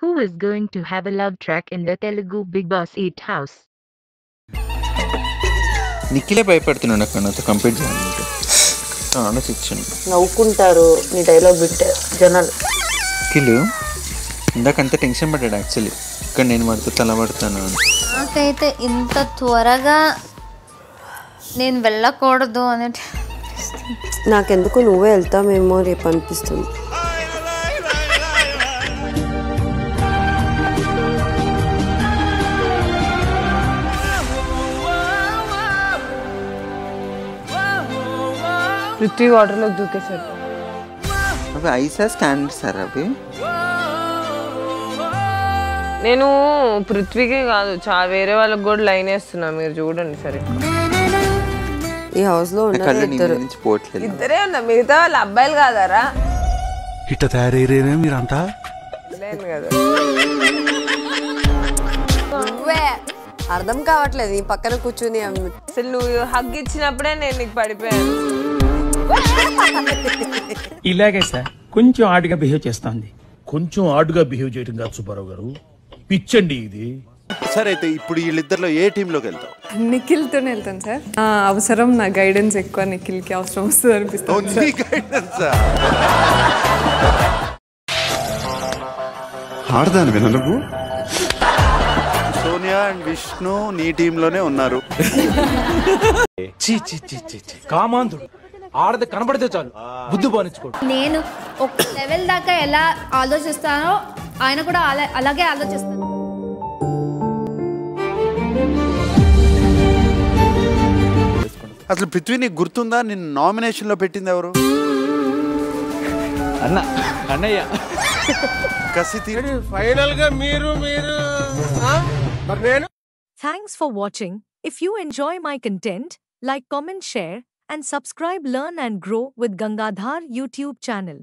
Who is going to have a love track in the Telugu Big Boss 8 house? నిఖిలే భయపడుతున్నాడు అక్కడ నాతో complete చేయాలంటే ఆలోచించండి. నవ్వుకుంటారు నీ డైలాగ్ వింటే జనాలు. నిఖిల్ ఇందాకంత టెన్షన్ పడ్డాడు యాక్చువల్లీ, ఇక్కడ నేను వాడితో తలబడతాను అని. నాకైతే ఇంత త్వరగా నేను వెళ్ళకూడదు అని నాకెందుకు నువ్వే వెళ్తామేమో రేపు అనిపిస్తుంది. పృథ్వీ వాటర్లోకి దూకేశారు. అవి ఐసా స్టాండ్ సార్ అవి. నేను పృథ్వీకి కాదు వేరే వాళ్ళకి కూడా లైన్ వేస్తున్నా, మీరు చూడండి సరే. ఈ హౌస్ లో పోవట్లేదు, ఇద్దరే ఉన్నా, మిగతా వాళ్ళ అబ్బాయిలు కాదారా? ఇట్ట తయారయ్యేనే మీరంతా. లేదు కదా, నువ్వే అర్థం కావట్లేదు ఈ పక్కన కూర్చుని. అసలు నువ్వు హగ్ ఇచ్చినప్పుడే నేను నీకు పడిపోయాను. ఇలాగే సార్ కొంచెం ఆడుగా బిహేవ్ చేస్తుంది. కొంచెం ఆడుగా బిహేవ్ చేయడం కాదు సుబ్బారావు గారు, పిచ్చండి ఇది. సరే అయితే ఇప్పుడు వీళ్ళిద్దరిలో ఏ టీంలోకి వెళ్తావు? నిఖిల్తోనే వెళ్తాను సార్. అవసరం నా గైడెన్స్ ఎక్కువ, నిఖిల్కి అవసరం వస్తుంది అనిపిస్తుంది. ఆడదాను విన నువ్వు. సోనియా అండ్ విష్ణు నీ టీంలోనే ఉన్నారు. కామాంధుడు ఆడది కనబడితే చాలు బుద్ధి బానించుకోడు. నేను ఒక లెవెల్ దాకా ఎలా ఆలోచిస్తానో ఆయన కూడా అలాగే ఆలోచిస్తాను. అసలు పృథ్వీ నీకు గుర్తుందా, నిన్ను నామినేషన్ లో పెట్టింది ఎవరు? అన్నయ్య. కసి తీరి ఫైనల్ గా మీరు నేను. Thanks for watching. If you enjoy my content, like, comment, share, and subscribe, learn and grow with Gangadhar YouTube channel.